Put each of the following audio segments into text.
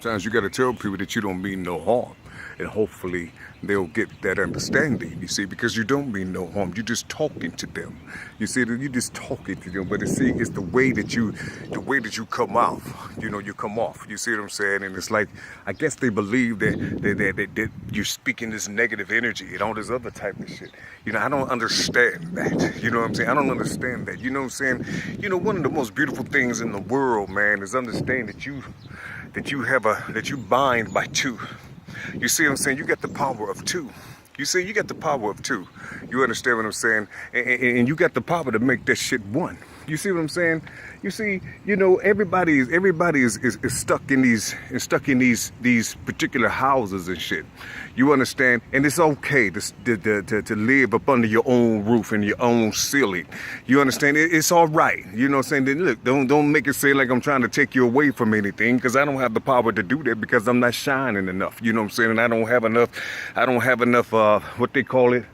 Sometimes you got to tell people that you don't mean no harm, and hopefully they'll get that understanding. You see, because you don't mean no harm, you're just talking to them. You see, you're just talking to them. But it's the way that you come off. You know, you come off. You see what I'm saying? And it's like, I guess they believe that you're speaking this negative energy and all this other type of shit. You know, I don't understand that. You know what I'm saying? I don't understand that. You know what I'm saying? You know, one of the most beautiful things in the world, man, is understanding that you bind by two. You see what I'm saying? You got the power of two. You see, you got the power of two. You understand what I'm saying? And you got the power to make that shit one. You see what I'm saying? You see, you know, everybody is stuck in these particular houses and shit. You understand? And it's okay to live up under your own roof and your own ceiling. You understand? It's all right. You know what I'm saying? Then look, don't make it seem like I'm trying to take you away from anything, because I don't have the power to do that, because I'm not shining enough. You know what I'm saying? And I don't have enough what they call it,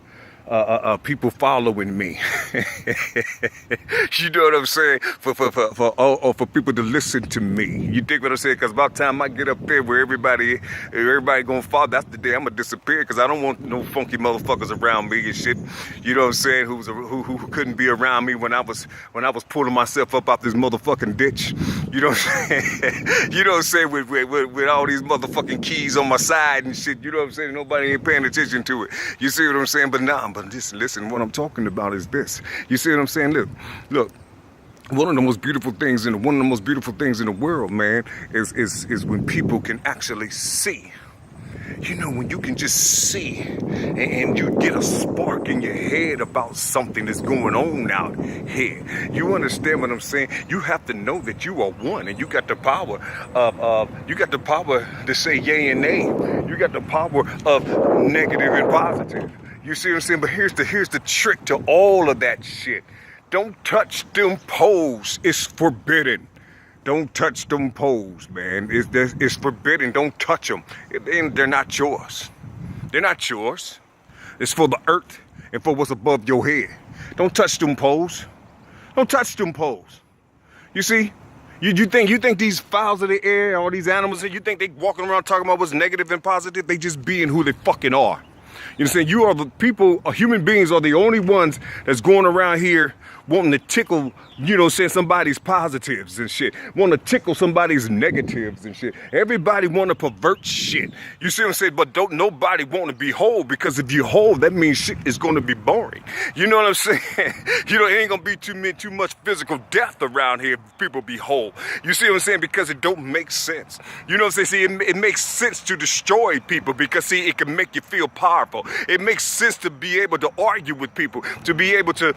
people following me. You know what I'm saying? For people to listen to me. You dig what I'm saying? Because by the time I get up there where everybody gonna follow, that's the day I'm gonna disappear. Because I don't want no funky motherfuckers around me and shit. You know what I'm saying? Who couldn't be around me when I was pulling myself up out this motherfucking ditch. You know what I'm saying? You know what I'm saying? With all these motherfucking keys on my side and shit. You know what I'm saying? Nobody ain't paying attention to it. You see what I'm saying? But just listen, what I'm talking about is this. You see what I'm saying? Look. One of the most beautiful things in the world, man, is when people can actually see. You know, when you can just see and you get a spark in your head about something that's going on out here. You understand what I'm saying? You have to know that you are one, and you got the power to say yay and nay. You got the power of negative and positive. You see what I'm saying? But here's the trick to all of that shit. Don't touch them poles. It's forbidden. Don't touch them poles, man. It's forbidden. Don't touch them. They're not yours. They're not yours. It's for the earth and for what's above your head. Don't touch them poles. Don't touch them poles. You see? You think these fowls of the air, all these animals, you think they walking around talking about what's negative and positive? They just being who they fucking are. You know what I'm saying? You are the people, human beings are the only ones that's going around here wanting to tickle, you know, saying somebody's positives and shit. Want to tickle somebody's negatives and shit. Everybody want to pervert shit. You see what I'm saying? But don't nobody want to be whole, because if you whole, that means shit is going to be boring. You know what I'm saying? You know, it ain't going to be too much physical death around here if people be whole. You see what I'm saying? Because it don't make sense. You know what I'm saying? See, it makes sense to destroy people, because, see, it can make you feel powerful. It makes sense to be able to argue with people, to be able to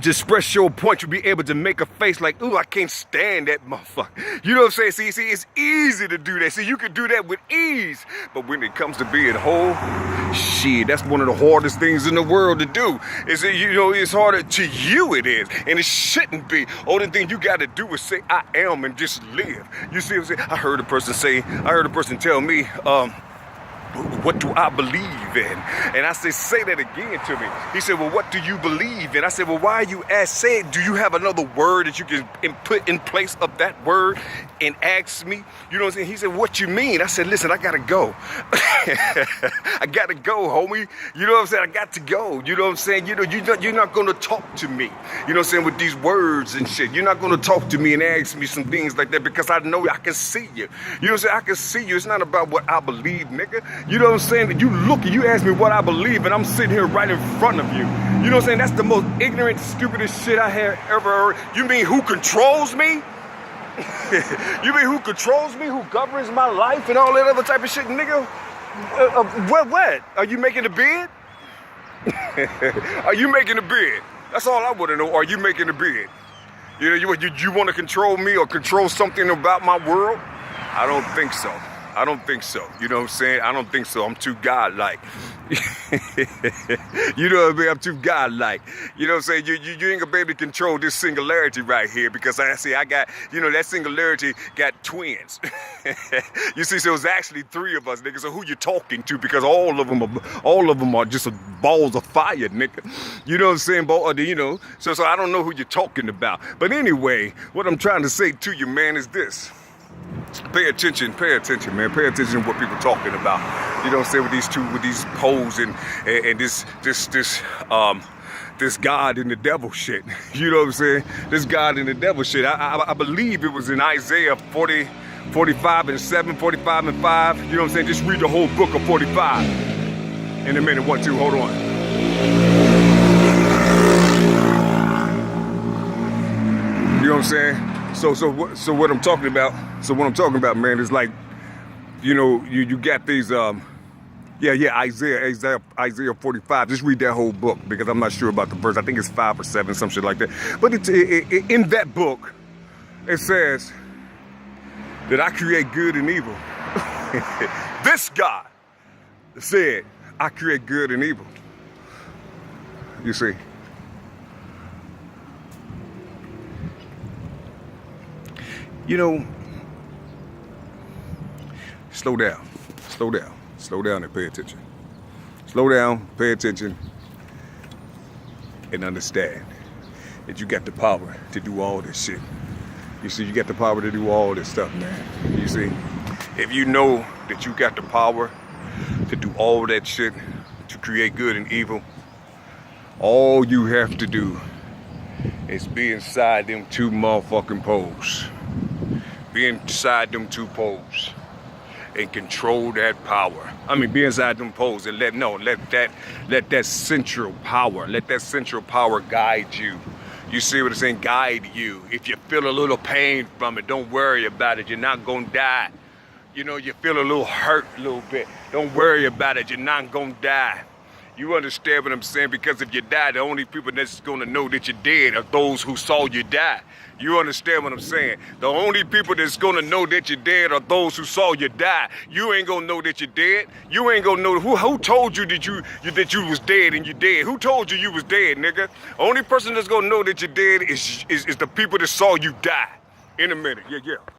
express your point, you'll be able to make a face like, ooh, I can't stand that motherfucker. You know what I'm saying? See, it's easy to do that. See, you can do that with ease. But when it comes to being whole, shit, that's one of the hardest things in the world to do. Is that, you know, it's harder to you, it is. And it shouldn't be. Only thing you got to do is say, I am, and just live. You see what I'm saying? I heard a person tell me, what do I believe in? And I said, say that again to me. He said, well, what do you believe in? I said, well, why are you say, do you have another word that you can put in place of that word and ask me? You know what I'm saying? He said, what you mean? I said, listen, I gotta go. I gotta go, homie. You know what I'm saying? I got to go. You know what I'm saying? You know, you're not gonna talk to me. You know what I'm saying? With these words and shit. You're not gonna talk to me and ask me some things like that, because I know I can see you. You know what I'm saying? I can see you. It's not about what I believe, nigga. You know what I'm saying? You look and you ask me what I believe, and I'm sitting here right in front of you. You know what I'm saying? That's the most ignorant, stupidest shit I have ever heard. You mean who controls me? You mean who controls me? Who governs my life and all that other type of shit, nigga? What? Are you making a bid? Are you making a bid? That's all I want to know. Are you making a bid? You know, you want to control me or control something about my world? I don't think so. I don't think so. You know what I'm saying? I don't think so. I'm too godlike. You know what I mean? I'm too godlike. You know what I'm saying? You ain't gonna be able to control this singularity right here, because I got, you know, that singularity got twins. You see, so it's actually three of us, nigga. So who you talking to? Because all of them are just balls of fire, nigga. You know what I'm saying? You know, so I don't know who you're talking about. But anyway, what I'm trying to say to you, man, is this. Pay attention, man. Pay attention to what people talking about. You know what I'm saying? With these poles and this God and the devil shit. You know what I'm saying? This God and the devil shit. I believe it was in Isaiah 40, 45 and 7, 45 and 5. You know what I'm saying? Just read the whole book of 45. In a minute, 1, 2, hold on. You know what I'm saying? So what I'm talking about? So what I'm talking about, man, is like, you know, you got these Isaiah 45. Just read that whole book because I'm not sure about the verse. I think it's 5 or 7, some shit like that. But in that book, it says that I create good and evil. This God said, I create good and evil. You see? You know, slow down and pay attention. Slow down, pay attention, and understand that you got the power to do all this shit. You see, you got the power to do all this stuff, man. You see, if you know that you got the power to do all that shit, to create good and evil, all you have to do is be inside them 2 motherfucking poles. Be inside them 2 poles and control that power. I mean, be inside them poles and let that central power guide you. You see what I'm saying? Guide you. If you feel a little pain from it, don't worry about it. You're not gonna die. You know, you feel a little hurt a little bit. Don't worry about it. You're not gonna die. You understand what I'm saying? Because if you die, the only people that's gonna know that you're dead are those who saw you die. You understand what I'm saying? The only people that's gonna know that you're dead are those who saw you die. You ain't gonna know that you're dead. You ain't gonna know who told you that you was dead and you dead. Who told you was dead, nigga? Only person that's gonna know that you're dead is the people that saw you die. In a minute, yeah.